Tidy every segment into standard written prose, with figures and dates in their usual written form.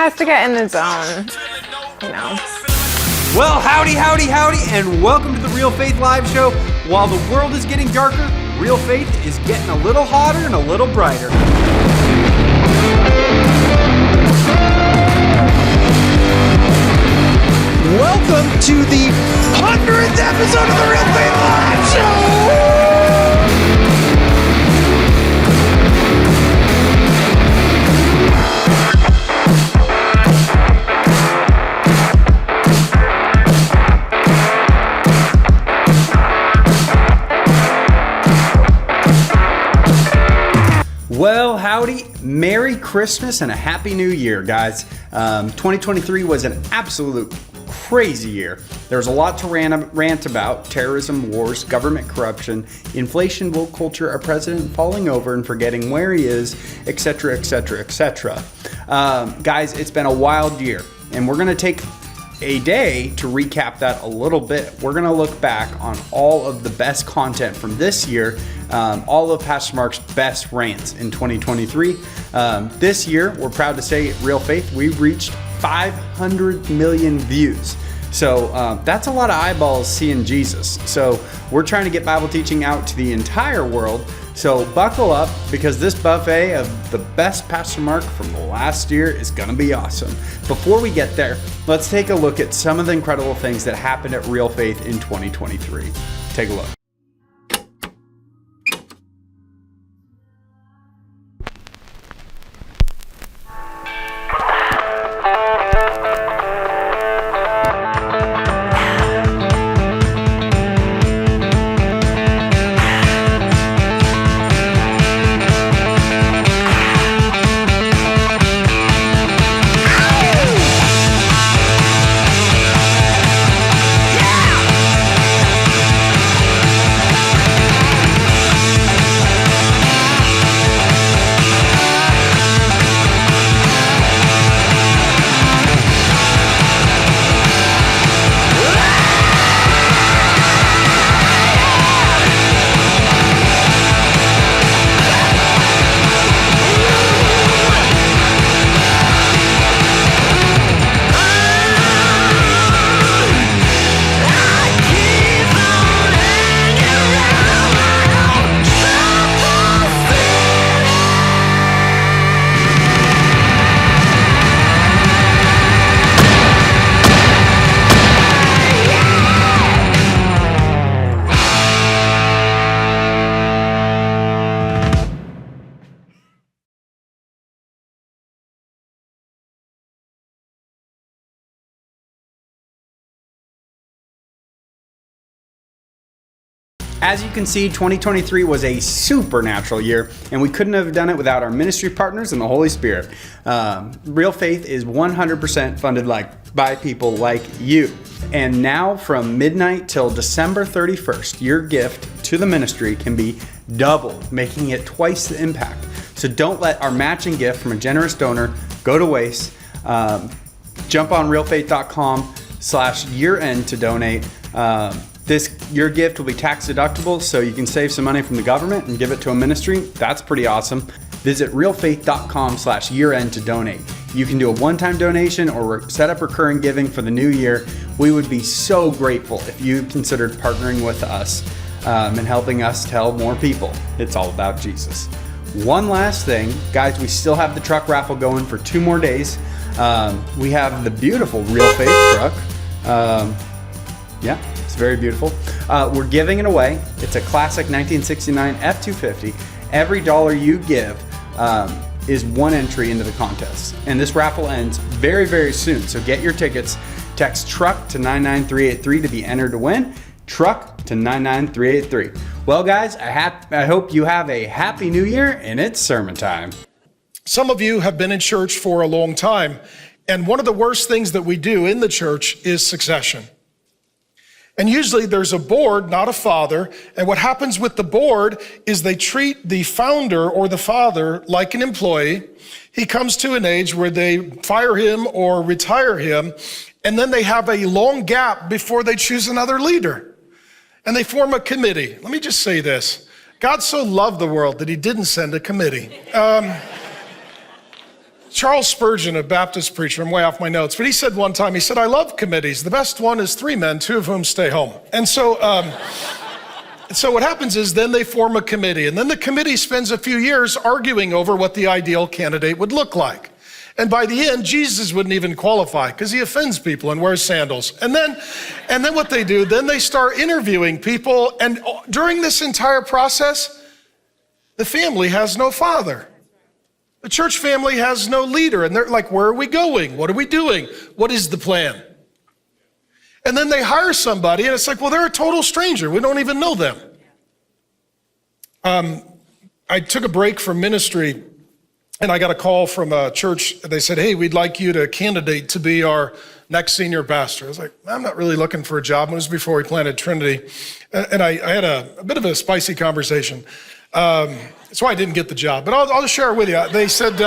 has to get in the zone, you know. Well, howdy, howdy, howdy, and welcome to the Real Faith Live Show. While the world is getting darker, Real Faith is getting a little hotter and a little brighter. Welcome to the 100th episode of the Real Faith Live Show! Well, howdy, Merry Christmas and a Happy New Year, guys. 2023 was an absolute crazy year. There's a lot to rant about: terrorism, wars, government corruption, inflation, woke culture, our president falling over and forgetting where he is, etc., etc., etc. Guys, it's been a wild year, and we're going to take a day to recap that a little bit. We're going to look back on all of the best content from this year, all of Pastor Mark's best rants in 2023. This year, we're proud to say at Real Faith, we reached 500 million views. So that's a lot of eyeballs seeing Jesus. So we're trying to get Bible teaching out to the entire world. So buckle up, because this buffet of the best Pastor Mark from the last year is going to be awesome. Before we get there, let's take a look at some of the incredible things that happened at Real Faith in 2023. Take a look. As you can see, 2023 was a supernatural year, and we couldn't have done it without our ministry partners and the Holy Spirit. Real Faith is 100% funded by people like you. And now from midnight till December 31st, your gift to the ministry can be doubled, making it twice the impact. So don't let our matching gift from a generous donor go to waste. Jump on realfaith.com/year-end to donate. Your gift will be tax deductible, so you can save some money from the government and give it to a ministry. That's pretty awesome. Visit realfaith.com/year-end to donate. You can do a one-time donation or set up recurring giving for the new year. We would be so grateful if you considered partnering with us and helping us tell more people it's all about Jesus. One last thing, guys, we still have the truck raffle going for 2 more days. We have the beautiful Real Faith truck. Yeah. Very beautiful. We're giving it away. It's a classic 1969 F-250. Every dollar you give is 1 entry into the contest. And this raffle ends very, very soon. So get your tickets. Text TRUCK to 99383 to be entered to win. TRUCK to 99383. Well, guys, I hope you have a happy new year, and it's sermon time. Some of you have been in church for a long time, and one of the worst things that we do in the church is succession. And usually there's a board, not a father. And what happens with the board is they treat the founder or the father like an employee. He comes to an age where they fire him or retire him, and then they have a long gap before they choose another leader. And they form a committee. Let me just say this. God so loved the world that he didn't send a committee. Charles Spurgeon, a Baptist preacher, I'm way off my notes, but he said one time, he said, I love committees. The best one is 3 men, 2 of whom stay home. And so what happens is then they form a committee, and then the committee spends a few years arguing over what the ideal candidate would look like. And by the end, Jesus wouldn't even qualify because he offends people and wears sandals. And then what they do, then they start interviewing people, and during this entire process, the family has no father. The church family has no leader, and they're like, where are we going? What are we doing? What is the plan? And then they hire somebody, and it's like, well, they're a total stranger. We don't even know them. I took a break from ministry, and I got a call from a church. They said, hey, we'd like you to candidate to be our next senior pastor. I was like, I'm not really looking for a job. It was before we planted Trinity. And I had a bit of a spicy conversation. That's why I didn't get the job, but I'll just share it with you. They said,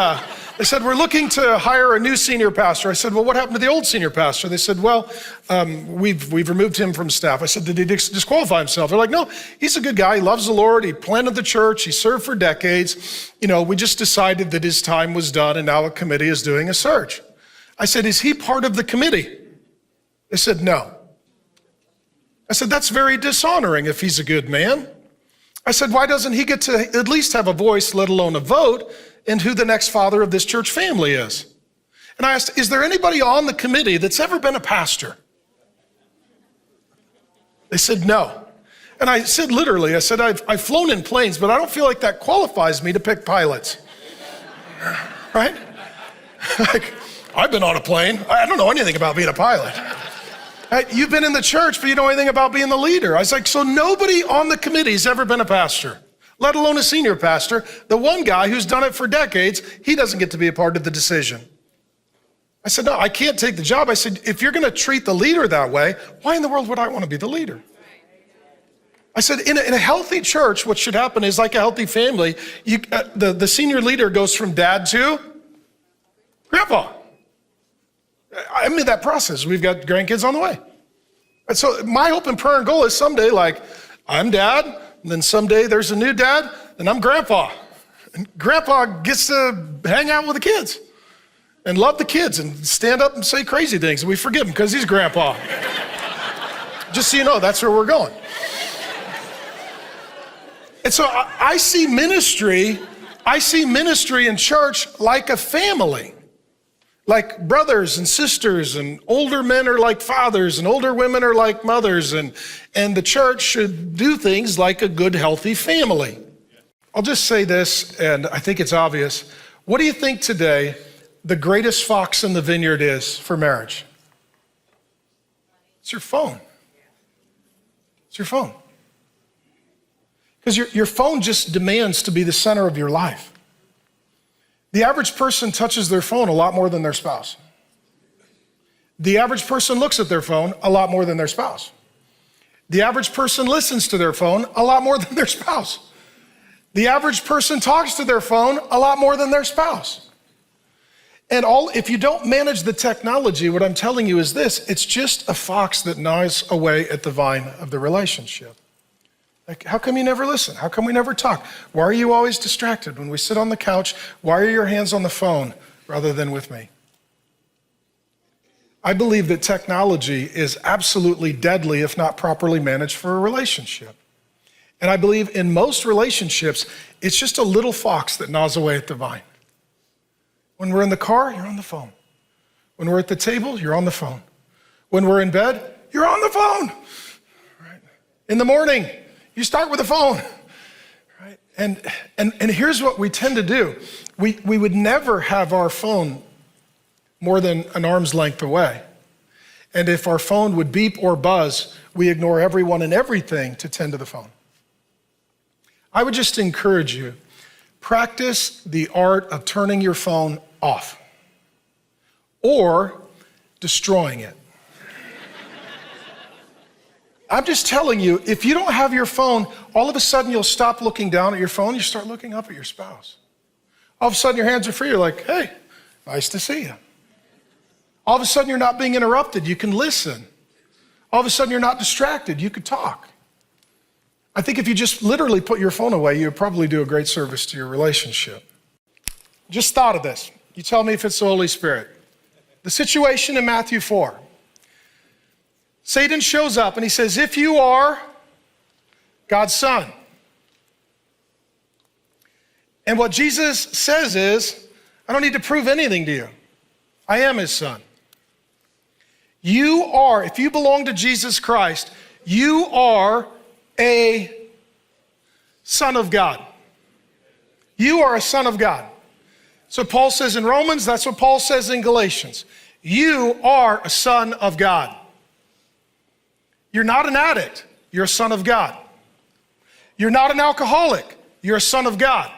we're looking to hire a new senior pastor. I said, well, what happened to the old senior pastor? They said, well, we've removed him from staff. I said, did he disqualify himself? They're like, no, he's a good guy. He loves the Lord. He planted the church. He served for decades. We just decided that his time was done, and now a committee is doing a search. I said, is he part of the committee? They said, no. I said, that's very dishonoring if he's a good man. I said, why doesn't he get to at least have a voice, let alone a vote, in who the next father of this church family is? And I asked, is there anybody on the committee that's ever been a pastor? They said, no. And I said, literally, I said, I've flown in planes, but I don't feel like that qualifies me to pick pilots. Right? Like, I've been on a plane. I don't know anything about being a pilot. You've been in the church, but you know anything about being the leader. I was like, so nobody on the committee has ever been a pastor, let alone a senior pastor. The one guy who's done it for decades, he doesn't get to be a part of the decision. I said, no, I can't take the job. I said, if you're going to treat the leader that way, why in the world would I want to be the leader? I said, in a healthy church, what should happen is like a healthy family, the senior leader goes from dad to grandpa. I'm in that process. We've got grandkids on the way. And so my hope and prayer and goal is someday, like, I'm dad, and then someday there's a new dad, and I'm grandpa. And grandpa gets to hang out with the kids and love the kids and stand up and say crazy things, and we forgive him because he's grandpa. Just so you know, that's where we're going. And so I see ministry in church like a family. Like brothers and sisters, and older men are like fathers, and older women are like mothers, and the church should do things like a good, healthy family. I'll just say this, and I think it's obvious. What do you think today the greatest fox in the vineyard is for marriage? It's your phone. It's your phone. Because your phone just demands to be the center of your life. The average person touches their phone a lot more than their spouse. The average person looks at their phone a lot more than their spouse. The average person listens to their phone a lot more than their spouse. The average person talks to their phone a lot more than their spouse. And if you don't manage the technology, what I'm telling you is this: it's just a fox that gnaws away at the vine of the relationship. Like, how come you never listen? How come we never talk? Why are you always distracted when we sit on the couch? Why are your hands on the phone rather than with me? I believe that technology is absolutely deadly if not properly managed for a relationship. And I believe in most relationships, it's just a little fox that gnaws away at the vine. When we're in the car, you're on the phone. When we're at the table, you're on the phone. When we're in bed, you're on the phone. Right? In the morning, you start with the phone, right? And here's what we tend to do. We would never have our phone more than an arm's length away. And if our phone would beep or buzz, we ignore everyone and everything to tend to the phone. I would just encourage you, practice the art of turning your phone off or destroying it. I'm just telling you, if you don't have your phone, all of a sudden you'll stop looking down at your phone, you start looking up at your spouse. All of a sudden your hands are free, you're like, hey, nice to see you. All of a sudden you're not being interrupted, you can listen. All of a sudden you're not distracted, you could talk. I think if you just literally put your phone away, you'd probably do a great service to your relationship. Just thought of this. You tell me if it's the Holy Spirit. The situation in Matthew 4. Satan shows up and he says, if you are God's son. And what Jesus says is, I don't need to prove anything to you. I am his son. You are, if you belong to Jesus Christ, you are a son of God. You are a son of God. So Paul says in Romans, that's what Paul says in Galatians. You are a son of God. You're not an addict, you're a son of God. You're not an alcoholic, you're a son of God.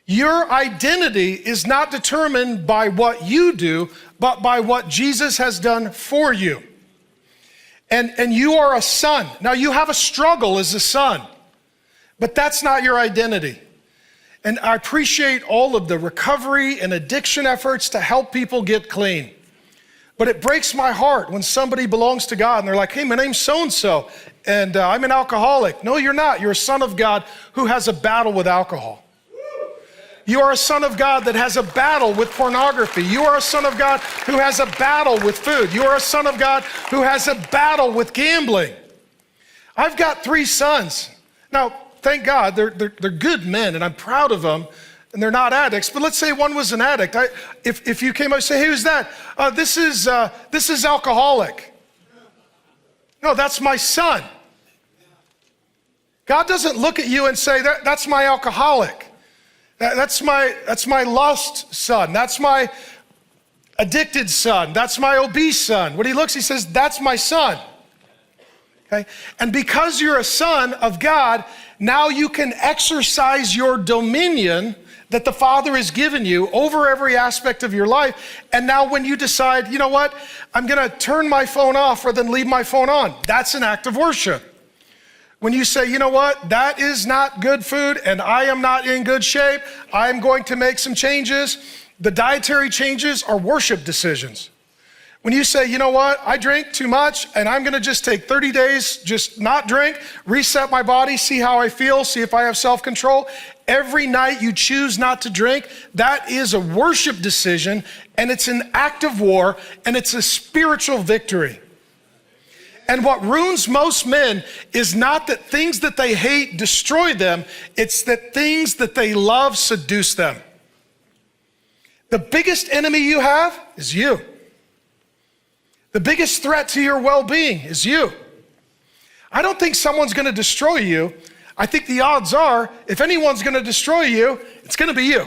Your identity is not determined by what you do, but by what Jesus has done for you. And you are a son. Now you have a struggle as a son, but that's not your identity. And I appreciate all of the recovery and addiction efforts to help people get clean. But it breaks my heart when somebody belongs to God and they're like, hey, my name's so-and-so, and I'm an alcoholic. No, you're not. You're a son of God who has a battle with alcohol. You are a son of God that has a battle with pornography. You are a son of God who has a battle with food. You are a son of God who has a battle with gambling. I've got 3 sons. Now, thank God, they're good men, and I'm proud of them, and they're not addicts. But let's say one was an addict. If you came up and say, hey, who's that? This is alcoholic. No, that's my son. God doesn't look at you and say, that's my alcoholic. That's my lust son. That's my addicted son. That's my obese son. When he looks, he says, that's my son. Okay? And because you're a son of God, now you can exercise your dominion that the Father has given you over every aspect of your life. And now when you decide, you know what, I'm gonna turn my phone off rather than leave my phone on, that's an act of worship. When you say, you know what, that is not good food and I am not in good shape, I'm going to make some changes. The dietary changes are worship decisions. When you say, you know what, I drink too much and I'm gonna just take 30 days, just not drink, reset my body, see how I feel, see if I have self-control. Every night you choose not to drink, that is a worship decision, and it's an act of war, and it's a spiritual victory. And what ruins most men is not that things that they hate destroy them, it's that things that they love seduce them. The biggest enemy you have is you. The biggest threat to your well-being is you. I don't think someone's gonna destroy you. I think the odds are, if anyone's gonna destroy you, it's gonna be you.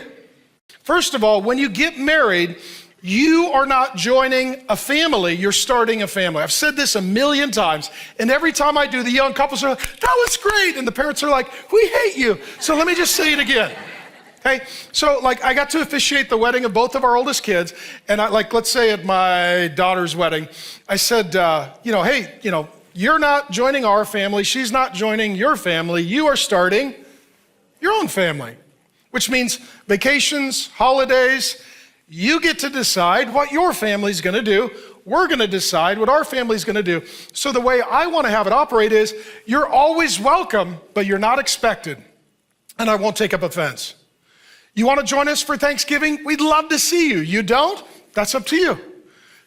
First of all, when you get married, you are not joining a family, you're starting a family. I've said this a million times, and every time I do, the young couples are like, that was great, and the parents are like, we hate you. So let me just say it again. Okay, so like I got to officiate the wedding of both of our oldest kids, and let's say at my daughter's wedding, I said, hey, you're not joining our family, she's not joining your family, you are starting your own family, which means vacations, holidays, you get to decide what your family's gonna do. We're gonna decide what our family's gonna do. So the way I wanna have it operate is, you're always welcome, but you're not expected. And I won't take up offense. You wanna join us for Thanksgiving? We'd love to see you. You don't? That's up to you.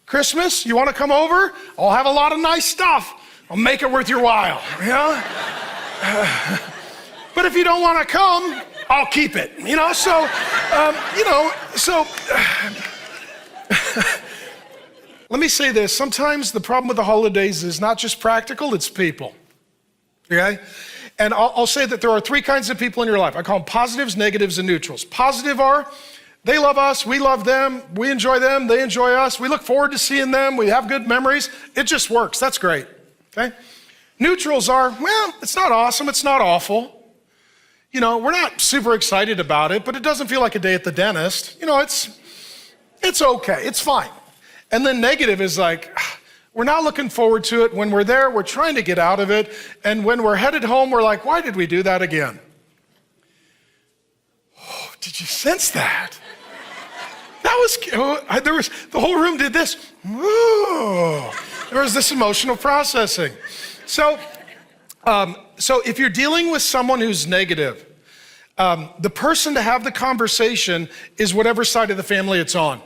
Christmas, you wanna come over? I'll have a lot of nice stuff. I'll make it worth your while, But if you don't wanna come, I'll keep it, let me say this. Sometimes the problem with the holidays is not just practical, it's people, okay? And I'll say that there are 3 kinds of people in your life. I call them positives, negatives, and neutrals. Positive are, they love us, we love them, we enjoy them, they enjoy us, we look forward to seeing them, we have good memories, it just works, that's great, okay? Neutrals are, well, it's not awesome, it's not awful. We're not super excited about it, but it doesn't feel like a day at the dentist. It's okay, it's fine. And then negative is like, we're not looking forward to it. When we're there, we're trying to get out of it. And when we're headed home, we're like, why did we do that again? Oh, did you sense that? The whole room did this. Ooh, there was this emotional processing. So if you're dealing with someone who's negative, The person to have the conversation is whatever side of the family it's on.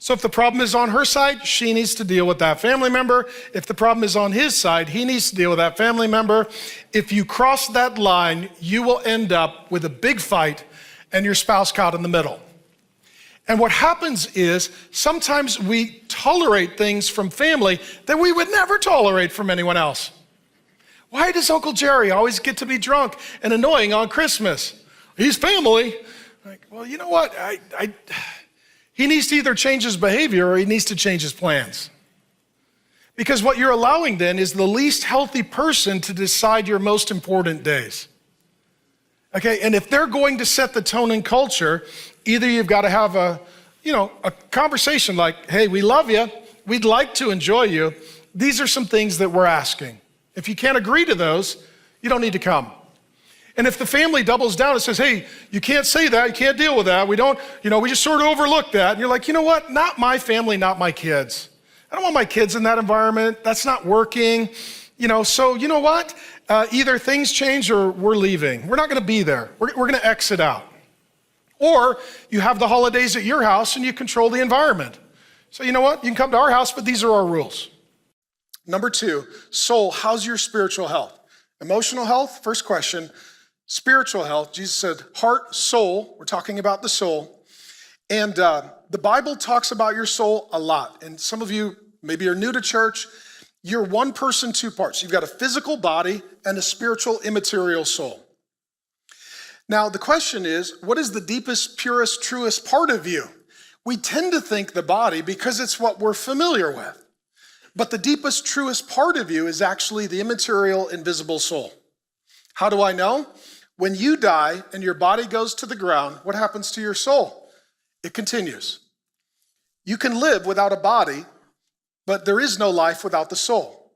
So if the problem is on her side, she needs to deal with that family member. If the problem is on his side, he needs to deal with that family member. If you cross that line, you will end up with a big fight and your spouse caught in the middle. And what happens is sometimes we tolerate things from family that we would never tolerate from anyone else. Why does Uncle Jerry always get to be drunk and annoying on Christmas? He's family. Like, well, you know what? He needs to either change his behavior or he needs to change his plans. Because what you're allowing then is the least healthy person to decide your most important days. Okay, and if they're going to set the tone in culture, either you've got to have a conversation like, hey, we love you, we'd like to enjoy you. These are some things that we're asking. If you can't agree to those, you don't need to come. And if the family doubles down and says, hey, you can't say that, you can't deal with that, we just sort of overlook that. And you're like, you know what? Not my family, not my kids. I don't want my kids in that environment. That's not working. So you know what? Either things change or we're leaving. We're not gonna be there. We're gonna exit out. Or you have the holidays at your house and you control the environment. So you know what? You can come to our house, but these are our rules. Number 2, soul, how's your spiritual health? Emotional health, first question. Spiritual health, Jesus said heart, soul, we're talking about the soul. And the Bible talks about your soul a lot. And some of you maybe are new to church. You're one person, two parts. You've got a physical body and a spiritual immaterial soul. Now, the question is, what is the deepest, purest, truest part of you? We tend to think the body because it's what we're familiar with. But the deepest, truest part of you is actually the immaterial, invisible soul. How do I know? When you die and your body goes to the ground, what happens to your soul? It continues. You can live without a body, but there is no life without the soul.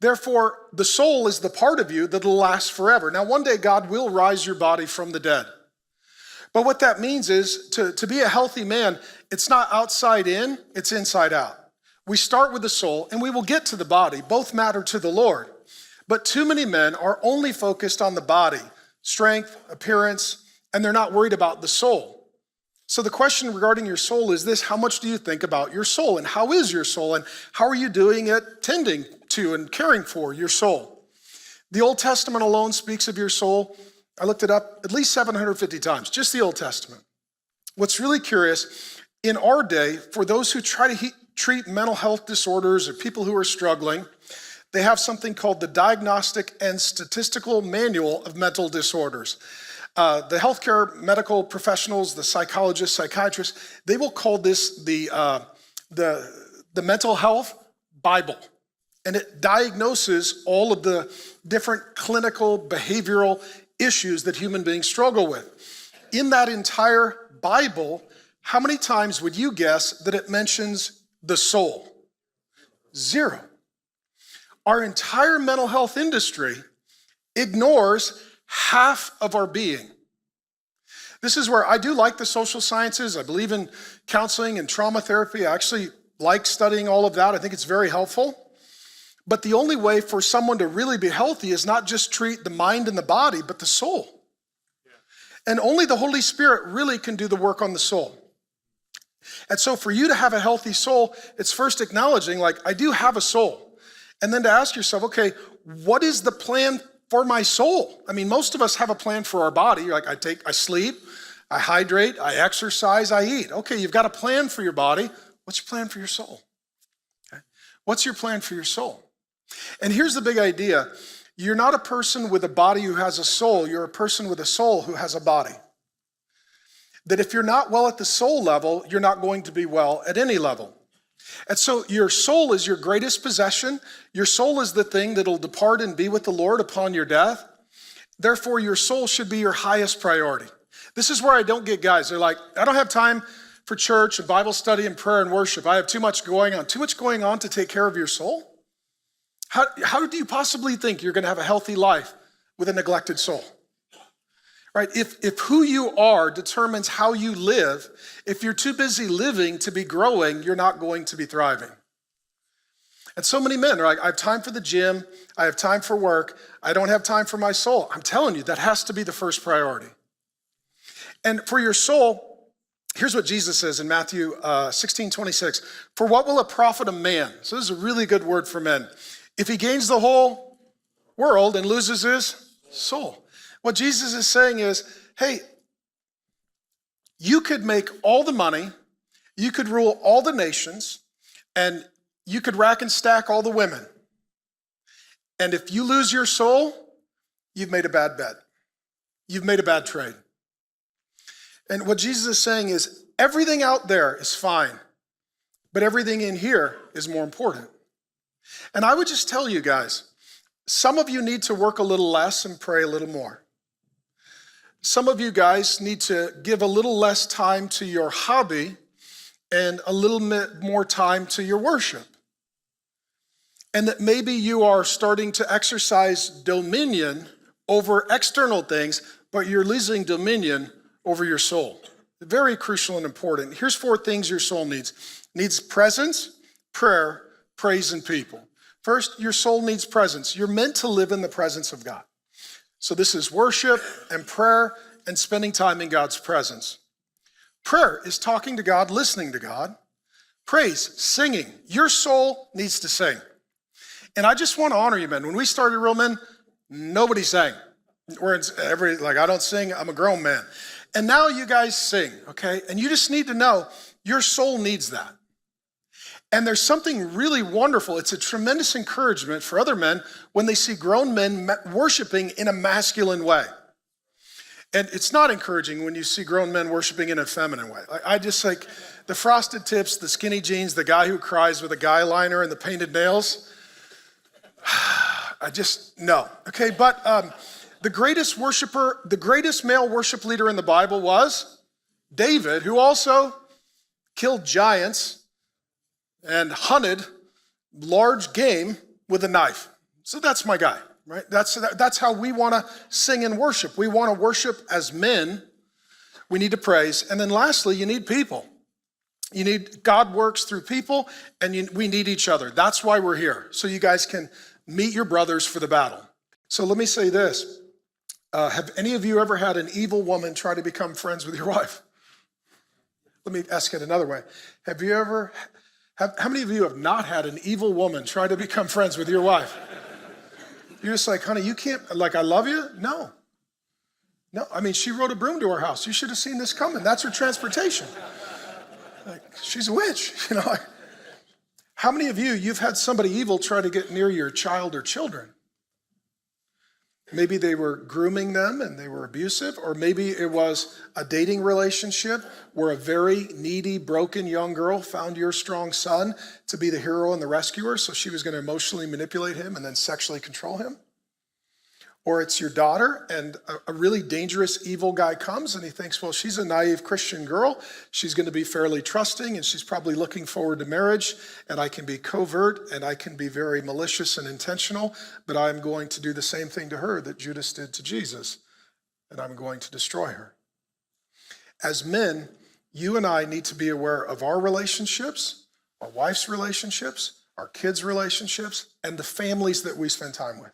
Therefore, the soul is the part of you that will last forever. Now, one day God will rise your body from the dead. But what that means is to be a healthy man, it's not outside in, it's inside out. We start with the soul and we will get to the body. Both matter to the Lord. But too many men are only focused on the body, strength, appearance, and they're not worried about the soul. So the question regarding your soul is this: how much do you think about your soul? And how is your soul? And how are you doing at tending to and caring for your soul? The Old Testament alone speaks of your soul. I looked it up at least 750 times, just the Old Testament. What's really curious, in our day, for those who try to treat mental health disorders or people who are struggling, they have something called the Diagnostic and Statistical Manual of Mental Disorders. The healthcare medical professionals, the psychologists, psychiatrists, they will call this the mental health Bible. And it diagnoses all of the different clinical, behavioral issues that human beings struggle with. In that entire Bible, how many times would you guess that it mentions the soul? 0. Our entire mental health industry ignores half of our being. This is where I do like the social sciences. I believe in counseling and trauma therapy. I actually like studying all of that. I think it's very helpful. But the only way for someone to really be healthy is not just treat the mind and the body, but the soul. Yeah. And only the Holy Spirit really can do the work on the soul. And so for you to have a healthy soul, it's first acknowledging, like, I do have a soul. And then to ask yourself, okay, what is the plan for my soul? I mean, most of us have a plan for our body. Like, I sleep, I hydrate, I exercise, I eat. Okay, you've got a plan for your body. What's your plan for your soul? Okay. What's your plan for your soul? And here's the big idea. You're not a person with a body who has a soul. You're a person with a soul who has a body. That if you're not well at the soul level, you're not going to be well at any level. And so your soul is your greatest possession. Your soul is the thing that'll depart and be with the Lord upon your death. Therefore, your soul should be your highest priority. This is where I don't get guys. They're like, I don't have time for church and Bible study and prayer and worship. I have too much going on. Too much going on to take care of your soul? How do you possibly think you're going to have a healthy life with a neglected soul? Right? If who you are determines how you live, if you're too busy living to be growing, you're not going to be thriving. And so many men are like, I have time for the gym, I have time for work, I don't have time for my soul. I'm telling you, that has to be the first priority. And for your soul, here's what Jesus says in Matthew 16:26. For what will it profit a man? So this is a really good word for men. If he gains the whole world and loses his soul. What Jesus is saying is, hey, you could make all the money, you could rule all the nations, and you could rack and stack all the women. And if you lose your soul, you've made a bad bet. You've made a bad trade. And what Jesus is saying is everything out there is fine, but everything in here is more important. And I would just tell you guys, some of you need to work a little less and pray a little more. Some of you guys need to give a little less time to your hobby and a little bit more time to your worship. And that maybe you are starting to exercise dominion over external things, but you're losing dominion over your soul. Very crucial and important. Here's 4 things your soul needs. Needs presence, prayer, praise, and people. First, your soul needs presence. You're meant to live in the presence of God. So this is worship and prayer and spending time in God's presence. Prayer is talking to God, listening to God. Praise, singing. Your soul needs to sing. And I just want to honor you, men. When we started Real Men, nobody sang. I don't sing, I'm a grown man. And now you guys sing, okay? And you just need to know your soul needs that. And there's something really wonderful. It's a tremendous encouragement for other men when they see grown men worshiping in a masculine way. And it's not encouraging when you see grown men worshiping in a feminine way. I just like the frosted tips, the skinny jeans, the guy who cries with a guy liner and the painted nails. No. Okay, but the greatest worshiper, the greatest male worship leader in the Bible was David, who also killed giants and hunted large game with a knife. So that's my guy, right? That's how we want to sing and worship. We want to worship as men. We need to praise. And then lastly, you need people. You need, God works through people, and we need each other. That's why we're here, so you guys can meet your brothers for the battle. So let me say this. Have any of you ever had an evil woman try to become friends with your wife? Let me ask it another way. How many of you have not had an evil woman try to become friends with your wife? You're just like, honey, you can't, like, I love you? No. I mean, she rode a broom to our house. You should have seen this coming. That's her transportation. Like, she's a witch, How many of you've had somebody evil try to get near your child or children? Maybe they were grooming them and they were abusive, or maybe it was a dating relationship where a very needy, broken young girl found your strong son to be the hero and the rescuer, so she was going to emotionally manipulate him and then sexually control him. Or it's your daughter and a really dangerous, evil guy comes and he thinks, well, she's a naive Christian girl. She's going to be fairly trusting and she's probably looking forward to marriage, and I can be covert and I can be very malicious and intentional, but I'm going to do the same thing to her that Judas did to Jesus, and I'm going to destroy her. As men, you and I need to be aware of our relationships, our wife's relationships, our kids' relationships, and the families that we spend time with.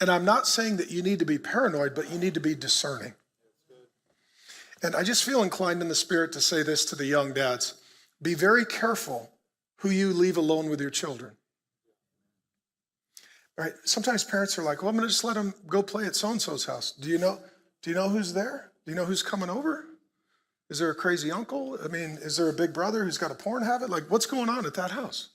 And I'm not saying that you need to be paranoid, but you need to be discerning. And I just feel inclined in the spirit to say this to the young dads. Be very careful who you leave alone with your children. Right? Sometimes parents are like, well, I'm going to just let them go play at so-and-so's house. Do you know who's there? Do you know who's coming over? Is there a crazy uncle? I mean, is there a big brother who's got a porn habit? Like, what's going on at that house?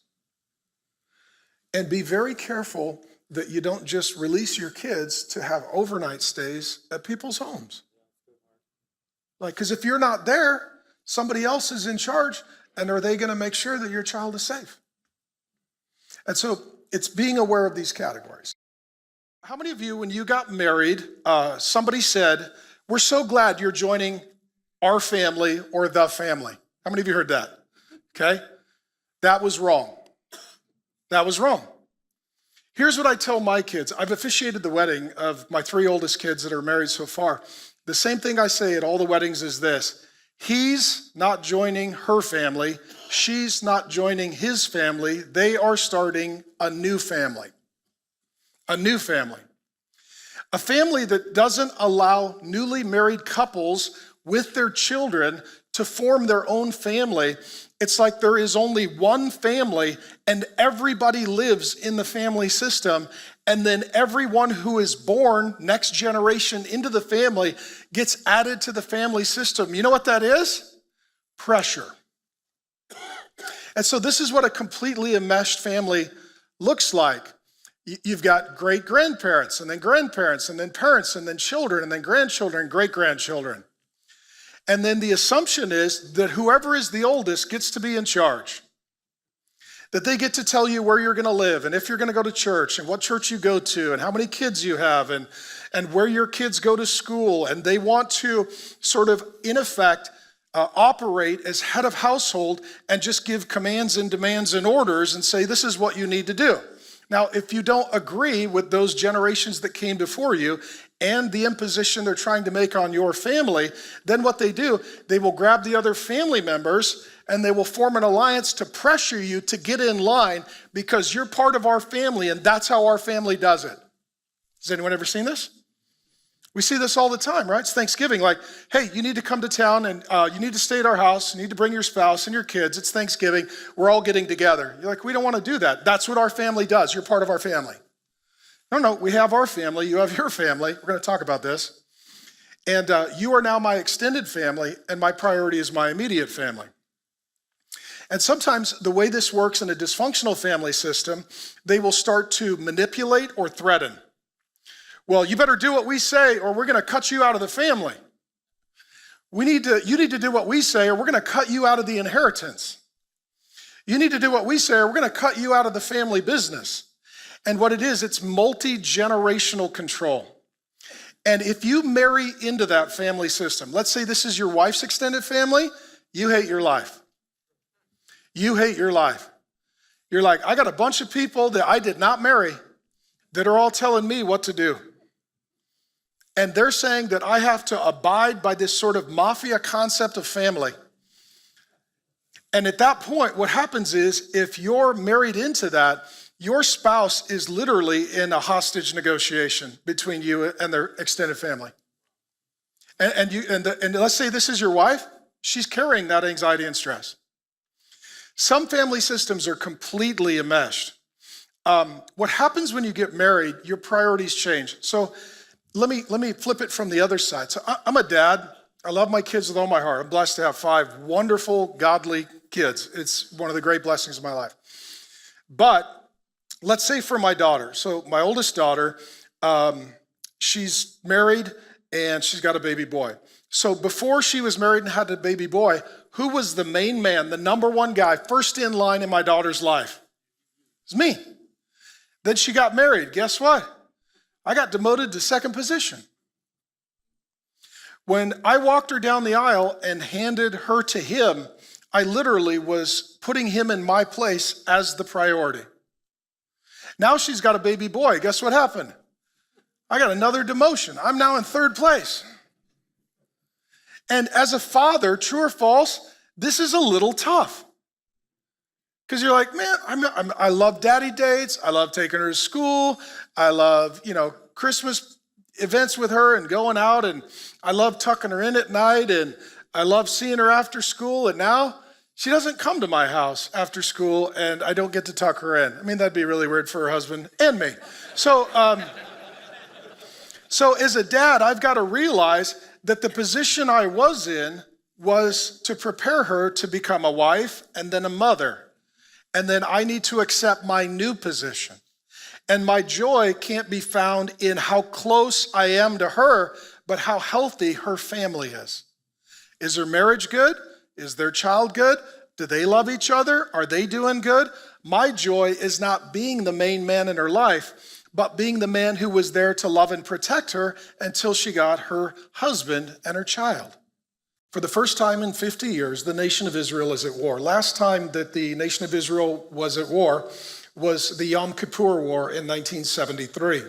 And be very careful that you don't just release your kids to have overnight stays at people's homes. Like, because if you're not there, somebody else is in charge, and are they going to make sure that your child is safe? And so it's being aware of these categories. How many of you, when you got married, somebody said, we're so glad you're joining our family or the family? How many of you heard that? Okay? That was wrong. That was wrong. Here's what I tell my kids. I've officiated the wedding of my 3 oldest kids that are married so far. The same thing I say at all the weddings is this: He's not joining her family. She's not joining his family. They are starting a new family. A new family. A family that doesn't allow newly married couples with their children to form their own family. It's like there is only one family and everybody lives in the family system. And then everyone who is born, next generation into the family, gets added to the family system. You know what that is? Pressure. And so this is what a completely enmeshed family looks like. You've got great-grandparents, and then grandparents, and then parents, and then children, and then grandchildren, and great-grandchildren. And then the assumption is that whoever is the oldest gets to be in charge. That they get to tell you where you're going to live, and if you're going to go to church, and what church you go to, and how many kids you have, and where your kids go to school. And they want to sort of, in effect, operate as head of household and just give commands and demands and orders and say, this is what you need to do. Now, if you don't agree with those generations that came before you and the imposition they're trying to make on your family, then what they do, they will grab the other family members and they will form an alliance to pressure you to get in line because you're part of our family and that's how our family does it. Has anyone ever seen this? We see this all the time, right? It's Thanksgiving. Like, hey, you need to come to town and you need to stay at our house. You need to bring your spouse and your kids. It's Thanksgiving. We're all getting together. You're like, we don't want to do that. That's what our family does. You're part of our family. No, we have our family. You have your family. We're going to talk about this. And you are now my extended family, and my priority is my immediate family. And sometimes the way this works in a dysfunctional family system, they will start to manipulate or threaten. Well, you better do what we say or we're going to cut you out of the family. You need to do what we say or we're going to cut you out of the inheritance. You need to do what we say or we're going to cut you out of the family business. And what it is, it's multi-generational control. And if you marry into that family system, let's say this is your wife's extended family, you hate your life. You hate your life. You're like, I got a bunch of people that I did not marry that are all telling me what to do. And they're saying that I have to abide by this sort of mafia concept of family. And at that point, what happens is if you're married into that, your spouse is literally in a hostage negotiation between you and their extended family. And let's say this is your wife, she's carrying that anxiety and stress. Some family systems are completely enmeshed. What happens when you get married, your priorities change. So let me flip it from the other side. So I'm a dad. I love my kids with all my heart. I'm blessed to have 5 wonderful, godly kids. It's one of the great blessings of my life. But let's say for my daughter. So my oldest daughter, she's married and she's got a baby boy. So before she was married and had a baby boy, who was the main man, the number one guy, first in line in my daughter's life? It was me. Then she got married. Guess what? I got demoted to second position. When I walked her down the aisle and handed her to him, I literally was putting him in my place as the priority. Now she's got a baby boy. Guess what happened? I got another demotion. I'm now in third place. And as a father, true or false, this is a little tough. Because you're like, man, I love daddy dates. I love taking her to school. I love, Christmas events with her and going out. And I love tucking her in at night. And I love seeing her after school. And now she doesn't come to my house after school and I don't get to tuck her in. I mean, that'd be really weird for her husband and me. So as a dad, I've got to realize that the position I was in was to prepare her to become a wife and then a mother. And then I need to accept my new position. And my joy can't be found in how close I am to her, but how healthy her family is. Is her marriage good? Is their child good? Do they love each other? Are they doing good? My joy is not being the main man in her life, but being the man who was there to love and protect her until she got her husband and her child. For the first time in 50 years, the nation of Israel is at war. Last time that the nation of Israel was at war was the Yom Kippur War in 1973.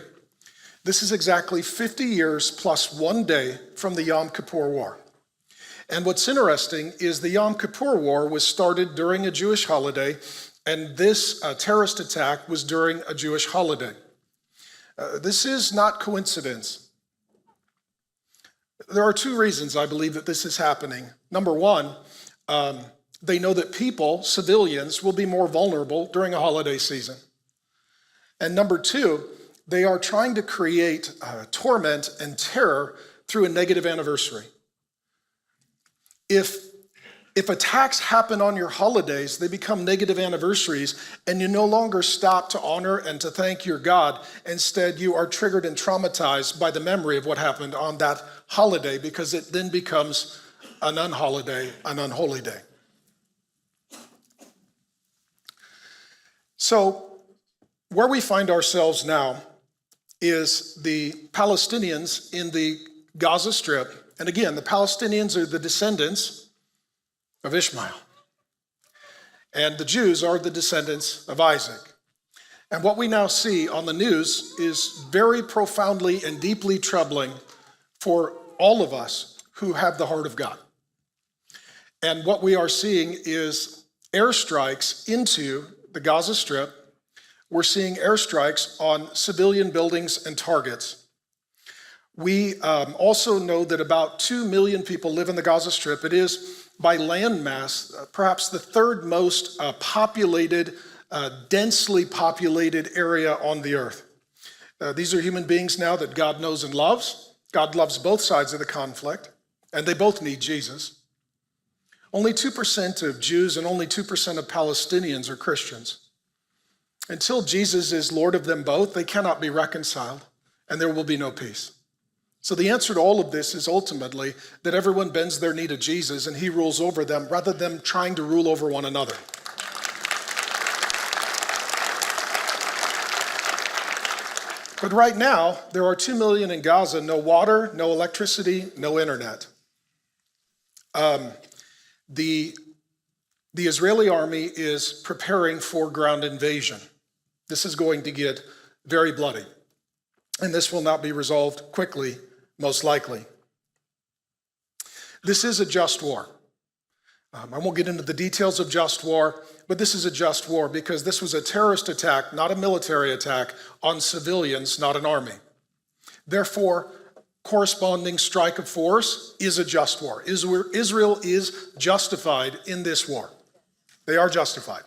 This is exactly 50 years plus 1 day from the Yom Kippur War. And what's interesting is the Yom Kippur War was started during a Jewish holiday, and this terrorist attack was during a Jewish holiday. This is not coincidence. There are two reasons I believe that this is happening. Number one, they know that people, civilians, will be more vulnerable during a holiday season. And number two, they are trying to create torment and terror through a negative anniversary. If attacks happen on your holidays, they become negative anniversaries, and you no longer stop to honor and to thank your God. Instead, you are triggered and traumatized by the memory of what happened on that holiday, because it then becomes an unholy day. So, where we find ourselves now is the Palestinians in the Gaza Strip. And again, the Palestinians are the descendants of Ishmael. And the Jews are the descendants of Isaac. And what we now see on the news is very profoundly and deeply troubling for all of us who have the heart of God. And what we are seeing is airstrikes into the Gaza Strip. We're seeing airstrikes on civilian buildings and targets. We also know that about 2 million people live in the Gaza Strip. It is, by land mass, perhaps the third most populated, densely populated area on the earth. These are human beings now that God knows and loves. God loves both sides of the conflict, and they both need Jesus. Only 2% of Jews and only 2% of Palestinians are Christians. Until Jesus is Lord of them both, they cannot be reconciled, and there will be no peace. So the answer to all of this is ultimately that everyone bends their knee to Jesus and he rules over them rather than trying to rule over one another. But right now, there are 2 million in Gaza, no water, no electricity, no internet. The Israeli army is preparing for ground invasion. This is going to get very bloody, and this will not be resolved quickly, most likely. This is a just war. I won't get into the details of just war, but this is a just war because this was a terrorist attack, not a military attack, on civilians, not an army. Therefore, corresponding strike of force is a just war. Israel is justified in this war. They are justified.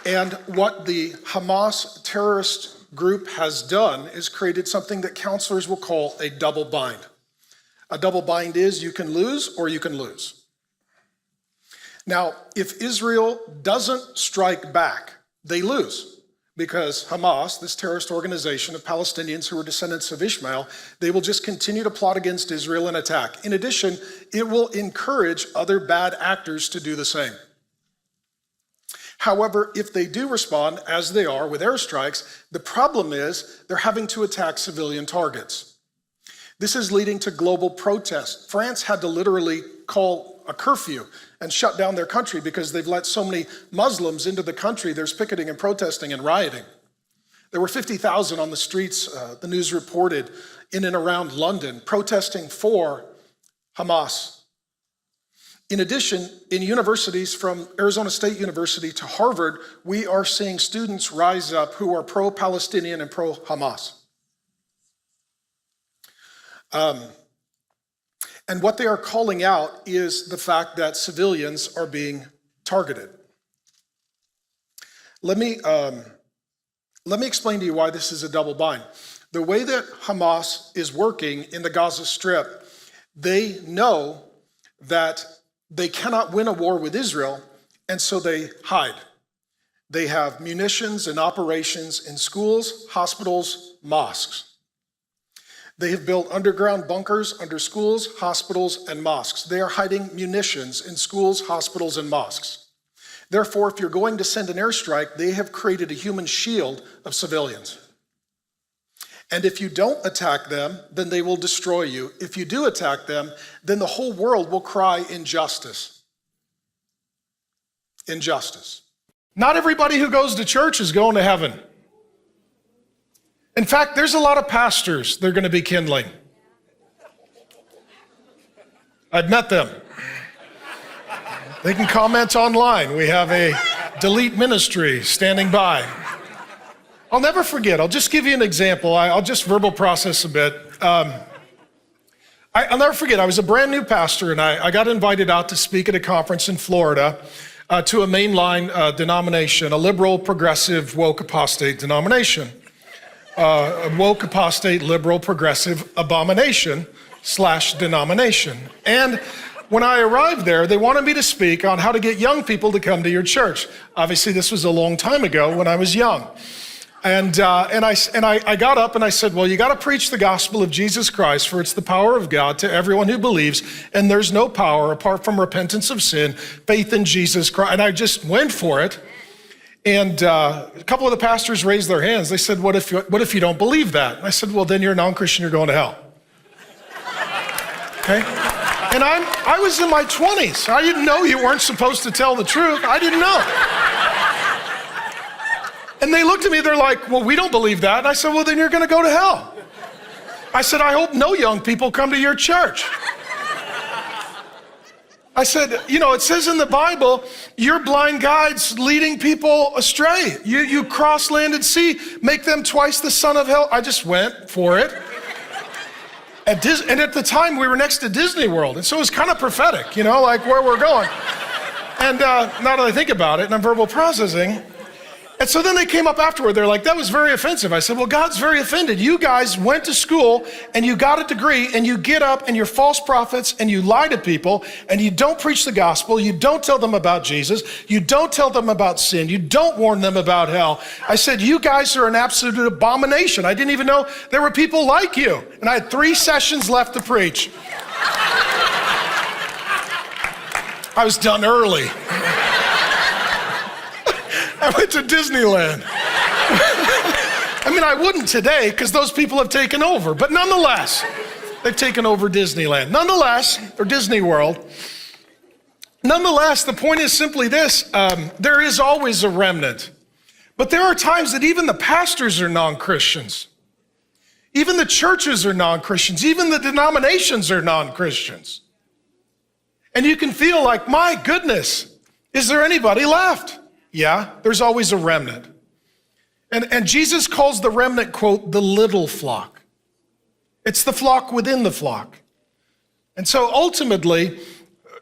And what the Hamas terrorist group has done is created something that counselors will call a double bind. A double bind is you can lose or you can lose. Now, if Israel doesn't strike back, they lose, because Hamas, this terrorist organization of Palestinians who are descendants of Ishmael, they will just continue to plot against Israel and attack. In addition, it will encourage other bad actors to do the same. However, if they do respond, as they are with airstrikes, the problem is they're having to attack civilian targets. This is leading to global protests. France had to literally call a curfew and shut down their country because they've let so many Muslims into the country. There's picketing and protesting and rioting. There were 50,000 on the streets, the news reported, in and around London, protesting for Hamas. In addition, in universities from Arizona State University to Harvard, we are seeing students rise up who are pro-Palestinian and pro-Hamas. And what they are calling out is the fact that civilians are being targeted. Let me explain to you why this is a double bind. The way that Hamas is working in the Gaza Strip, they know that they cannot win a war with Israel, and so they hide. They have munitions and operations in schools, hospitals, mosques. They have built underground bunkers under schools, hospitals, and mosques. They are hiding munitions in schools, hospitals, and mosques. Therefore, if you're going to send an airstrike, they have created a human shield of civilians. And if you don't attack them, then they will destroy you. If you do attack them, then the whole world will cry injustice. Injustice. Not everybody who goes to church is going to heaven. In fact, there's a lot of pastors they're going to be kindling. I've met them. They can comment online. We have a delete ministry standing by. I'll never forget. I'll just give you an example. I'll just verbal process a bit. I'll never forget. I was a brand new pastor, and I got invited out to speak at a conference in Florida to a mainline denomination, a liberal, progressive, woke, apostate denomination. A woke, apostate, liberal, progressive abomination / denomination. And when I arrived there, they wanted me to speak on how to get young people to come to your church. Obviously, this was a long time ago when I was young. And I got up and I said, well, you got to preach the gospel of Jesus Christ, for it's the power of God to everyone who believes, and there's no power apart from repentance of sin, faith in Jesus Christ. And I just went for it. And a couple of the pastors raised their hands. They said, what if you don't believe that? And I said, well, then you're a non-Christian, you're going to hell. Okay? And I was in my 20s. I didn't know you weren't supposed to tell the truth. I didn't know. And they looked at me, they're like, well, we don't believe that. And I said, well, then you're going to go to hell. I said, I hope no young people come to your church. I said, it says in the Bible, you're blind guides leading people astray. You cross land and sea, make them twice the son of hell. I just went for it. And at the time, we were next to Disney World. And so it was kind of prophetic, like where we're going. And now that I think about it, and I'm verbal processing. And so then they came up afterward. They're like, that was very offensive. I said, well, God's very offended. You guys went to school and you got a degree and you get up and you're false prophets and you lie to people and you don't preach the gospel. You don't tell them about Jesus. You don't tell them about sin. You don't warn them about hell. I said, you guys are an absolute abomination. I didn't even know there were people like you. And I had 3 sessions left to preach. I was done early. I went to Disneyland. I mean, I wouldn't today because those people have taken over. But nonetheless, they've taken over Disneyland. Nonetheless, or Disney World. Nonetheless, the point is simply this. There is always a remnant. But there are times that even the pastors are non-Christians. Even the churches are non-Christians. Even the denominations are non-Christians. And you can feel like, my goodness, is there anybody left? Yeah, there's always a remnant. And Jesus calls the remnant, quote, the little flock. It's the flock within the flock. And so ultimately,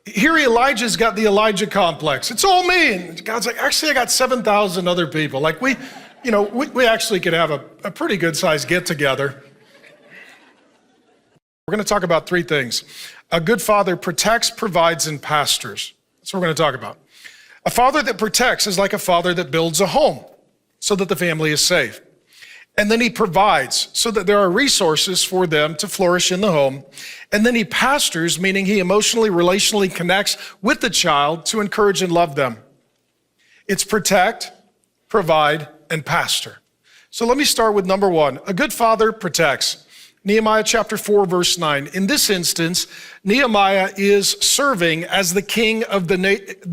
here Elijah's got the Elijah complex. It's all me. And God's like, actually, I got 7,000 other people. Like we actually could have a pretty good sized get together. We're going to talk about 3 things. A good father protects, provides, and pastors. That's what we're going to talk about. A father that protects is like a father that builds a home so that the family is safe. And then he provides so that there are resources for them to flourish in the home. And then he pastors, meaning he emotionally, relationally connects with the child to encourage and love them. It's protect, provide, and pastor. So let me start with number 1. A good father protects. Nehemiah chapter 4, verse 9. In this instance, Nehemiah is serving as the king of the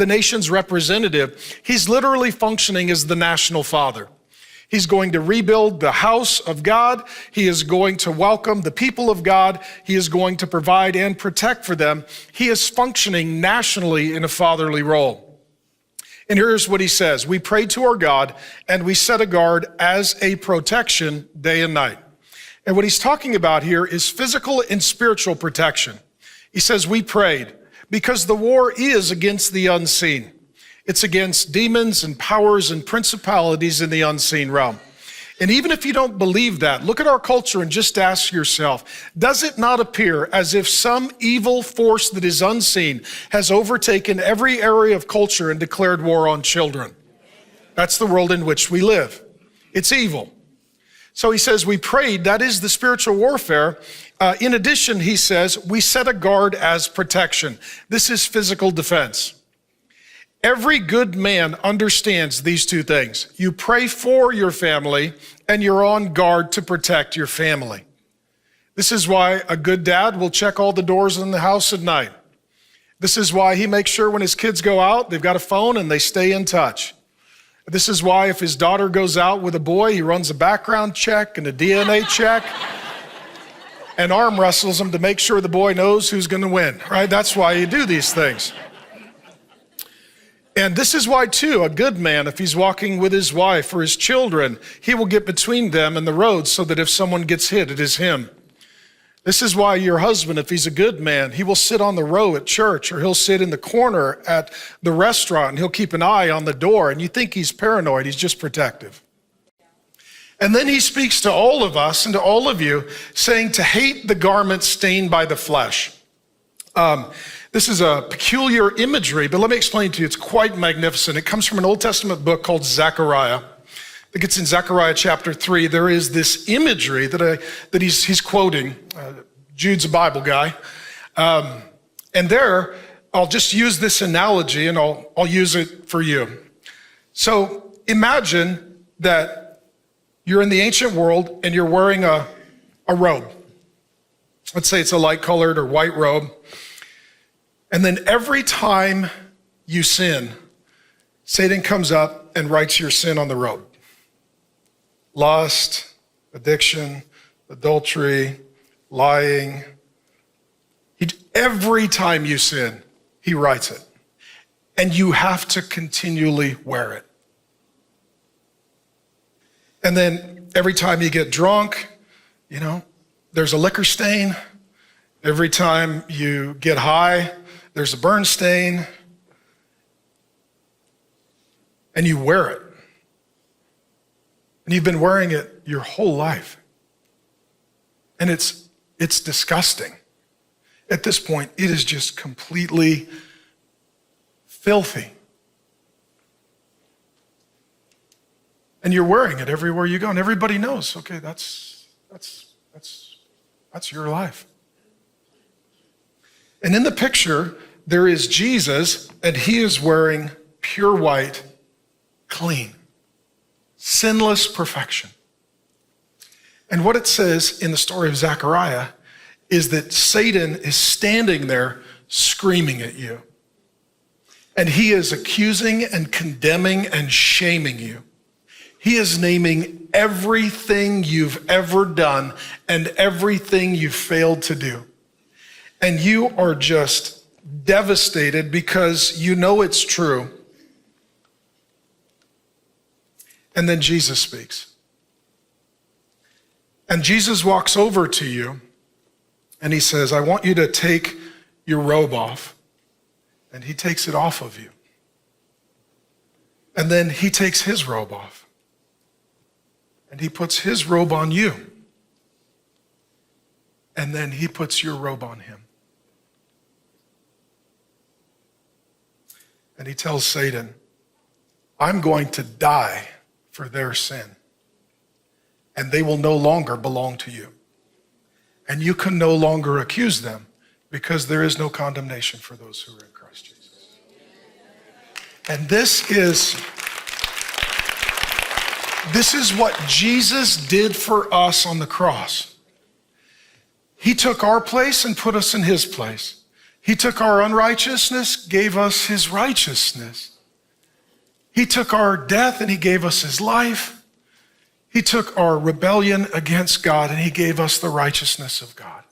nation's representative. He's literally functioning as the national father. He's going to rebuild the house of God. He is going to welcome the people of God. He is going to provide and protect for them. He is functioning nationally in a fatherly role. And here's what he says. We prayed to our God and we set a guard as a protection day and night. And what he's talking about here is physical and spiritual protection. He says, we prayed because the war is against the unseen. It's against demons and powers and principalities in the unseen realm. And even if you don't believe that, look at our culture and just ask yourself, does it not appear as if some evil force that is unseen has overtaken every area of culture and declared war on children? That's the world in which we live. It's evil. So he says, we prayed, that is the spiritual warfare. In addition, he says, we set a guard as protection. This is physical defense. Every good man understands these 2 things. You pray for your family and you're on guard to protect your family. This is why a good dad will check all the doors in the house at night. This is why he makes sure when his kids go out, they've got a phone and they stay in touch. This is why if his daughter goes out with a boy, he runs a background check and a DNA check. and arm wrestles him to make sure the boy knows who's going to win, right? That's why you do these things. And this is why, too, a good man, if he's walking with his wife or his children, he will get between them and the road so that if someone gets hit, it is him. This is why your husband, if he's a good man, he will sit on the row at church, or he'll sit in the corner at the restaurant, and he'll keep an eye on the door. And you think he's paranoid, he's just protective. And then he speaks to all of us and to all of you, saying to hate the garment stained by the flesh. This is a peculiar imagery, but let me explain to you. It's quite magnificent. It comes from an Old Testament book called Zechariah. I think it's in Zechariah chapter 3. There is this imagery that he's quoting. Jude's a Bible guy. And there, I'll just use this analogy and I'll use it for you. So imagine that you're in the ancient world and you're wearing a robe. Let's say it's a light colored or white robe. And then every time you sin, Satan comes up and writes your sin on the robe. Lust, addiction, adultery, lying. Every time you sin, he writes it. And you have to continually wear it. And then every time you get drunk, there's a liquor stain. Every time you get high, there's a burn stain, and you wear it. And you've been wearing it your whole life. And it's disgusting. At this point, it is just completely filthy. And you're wearing it everywhere you go, and everybody knows, okay, that's your life. And in the picture, there is Jesus, and he is wearing pure white, clean, sinless perfection. And what it says in the story of Zechariah is that Satan is standing there screaming at you. And he is accusing and condemning and shaming you. He is naming everything you've ever done and everything you've failed to do. And you are just devastated because you know it's true. And then Jesus speaks. And Jesus walks over to you and he says, I want you to take your robe off. And he takes it off of you. And then he takes his robe off. And he puts his robe on you. And then he puts your robe on him. And he tells Satan, I'm going to die for their sin. And they will no longer belong to you. And you can no longer accuse them because there is no condemnation for those who are in Christ Jesus. And this is what Jesus did for us on the cross. He took our place and put us in his place. He took our unrighteousness, gave us his righteousness. He took our death and he gave us his life. He took our rebellion against God and he gave us the righteousness of God.